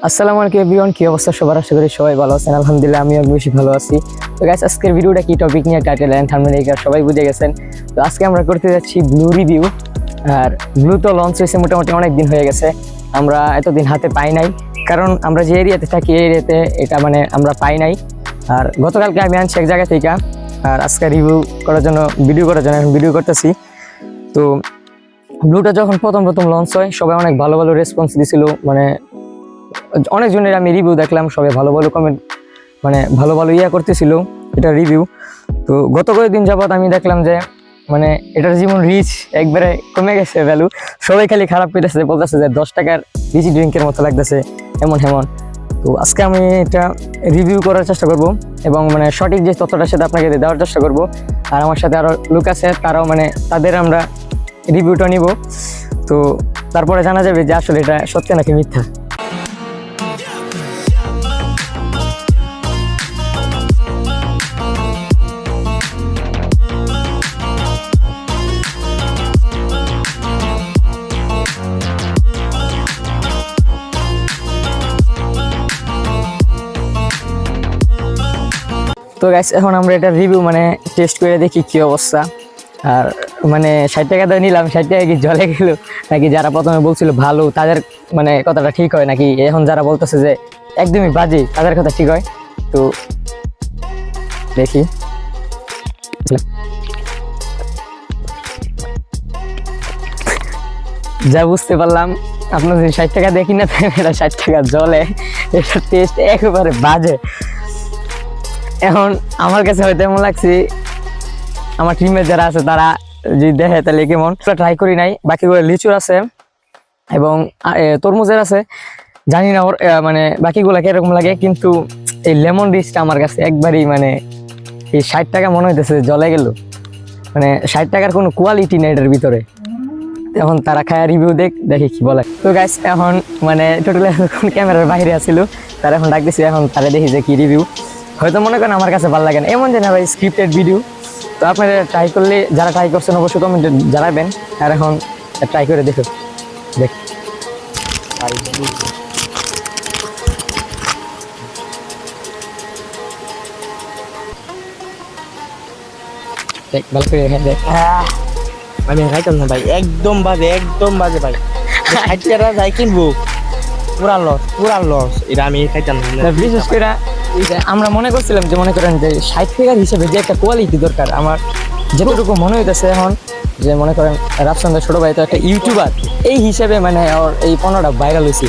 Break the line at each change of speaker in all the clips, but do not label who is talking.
আসসালামু আলাইকুম এভরিওয়ান, কি অবস্থা সবার? আশা করি সবাই ভালো আছেন। আলহামদুলিল্লাহ আমিও বেশি ভালো আছি। তো গাইস, আজকের ভিডিওটা কি টপিক নিয়ে, টাইটেল এন্ড থাম্বনেল সবাই বুঝে গেছেন। তো আজকে আমরা করতে যাচ্ছি ব্লু রিভিউ। আর ব্লু তো লঞ্চ হয়েছে মোটামুটি অনেক দিন হয়ে গেছে, আমরা এতদিন হাতে পাই নাই, কারণ আমরা যে এরিয়াতে থাকি এই এরিয়াতে এটা মানে আমরা পাই নাই। আর গতকালকে আমি আনছি এক জায়গা থেকে, আর আজকে রিভিউ করার জন্য ভিডিও করার জন্য এখন ভিডিও করতেছি। তো ব্লুটা যখন প্রথম লঞ্চ হয় সবাই অনেক ভালো ভালো রেসপন্স দিছিল, মানে অনেকজনের আমি রিভিউ দেখলাম, সবাই ভালো ভালো কমেন্ট মানে ভালো ভালো করতেছিল এটা রিভিউ। তো গত কয়েকদিন যাবত আমি দেখলাম যে মানে এটার যেমন রিচ একবারে কমে গেছে, ভ্যালু সবাই খালি খারাপ পেতেছে, বলতেছে যে 10 টাকার রিচ ড্রিঙ্কের মতো লাগতেছে এমন। তো আজকে আমি এটা রিভিউ করার চেষ্টা করব এবং মানে সঠিক যে তথ্যটা সেটা আপনাকে দেওয়ার চেষ্টা করব। আর আমার সাথে আরও লোক আছে, তারাও মানে তাদের আমরা রিভিউটা নিব। তো তারপরে জানা যাবে যে আসলে এটা সত্যি নাকি মিথ্যা। তো গাইস, এখন আমরা এটা রিভিউ মানে টেস্ট করে দেখি কি অবস্থা। আর মানে 60 টাকা দিয়ে নিলাম, 60 টাকা কি জলে গেল নাকি? যারা প্রথমে বলছিল ভালো তাদের মানে কথাটা ঠিক হয় নাকি এখন যারা বলতেছে যে একদমই বাজে তাদের কথা ঠিক হয়? তো দেখি। যা বুঝতে পারলাম, আপনার যদি 60 টাকা দেখি না এটা 60 টাকা জলে, এটার টেস্ট একেবারে বাজে। এখন আমার কাছে হয়তো এমন লাগছে, আমার টিমের যারা আছে তারা যদি দেখে তাহলে কেমন। ট্রাই করি নাই, বাকিগুলো লিচুর আছে এবং তরমুজের আছে, জানি না ওর মানে বাকিগুলো কিরকম লাগে, কিন্তু এই লেমন রিচটা আমার কাছে একবারই মানে এই 60 টাকা মনে হইতেছে জলে গেল, মানে 60 টাকার কোনো কোয়ালিটি নেই এটার ভিতরে। এখন তারা খায় রিভিউ দেখি কি বলে। তো গাইস, এখন মানে টোটালি ক্যামেরার বাইরে আসছিল, তারা এখন ডাক দিচ্ছে, এখন তারা দেখি যে কি রিভিউ। হয়তো মনে করেন আমার কাছে ভালো লাগে না, এমন যে না ভাই স্ক্রিপ্টেড ভিডিও। তো আপনারা ট্রাই করলে, যারা ট্রাই করছেন অবশ্যই কমেন্টে জানাবেন। আর এখন ট্রাই করে দেখো, দেখ ভালো করে দেখ।
আমি খাইতাম না ভাই, একদম বাজে ভাই। 60 টাকা যাই কিনবো, পুরা লস এটা আমি খাইতাম না।
বিশেষ করে আমরা মনে করছিলাম যে মনে করেন যে 60 টাকার হিসেবে যে একটা কোয়ালিটি দরকার, আমার যতটুকু মনে হইতেছে এখন যে মনে করেন রাফসানদের ছোট ভাই তো একটা ইউটিউবার, এই হিসেবে মানে ওর এই পণ্যটা ভাইরাল হয়েছে।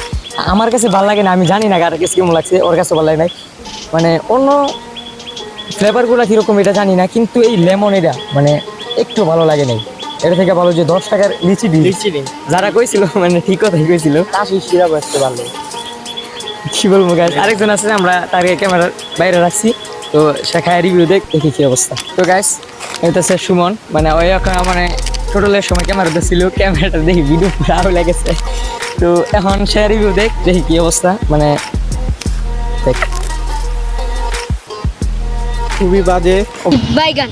আমার কাছে ভালো লাগে না, আমি জানি না কার কাছে কেমন লাগছে, ওর কাছে ভালো লাগে নাই। মানে অন্য ফ্লেভারগুলো কীরকম এটা জানি না, কিন্তু এই লেমন এটা মানে একটু ভালো লাগে নাই। এটা থেকে ভালো যে 10 টাকার লিচি যারা কইছিল মানে ঠিক কথাই কইছিল।
কাশি সিরাপ আসতে পারলো,
কি বলবো গাইস, আরেকজন আছে আমরা তাকে ক্যামেরার বাইরে রাখছি, তো সে খায় রিভিউ দেখি কি অবস্থা। তো গাইস, এটা হচ্ছে সুমন, মানে ওই মানে টোটালের সময় ক্যামেরাতে ছিল, ক্যামেরাটা দেখি ভিডিও পুরো লেগেছে। তো এখন সে রিভিউ দেখি কি অবস্থা, মানে দেখ
খুবই বাজে।
বাইগান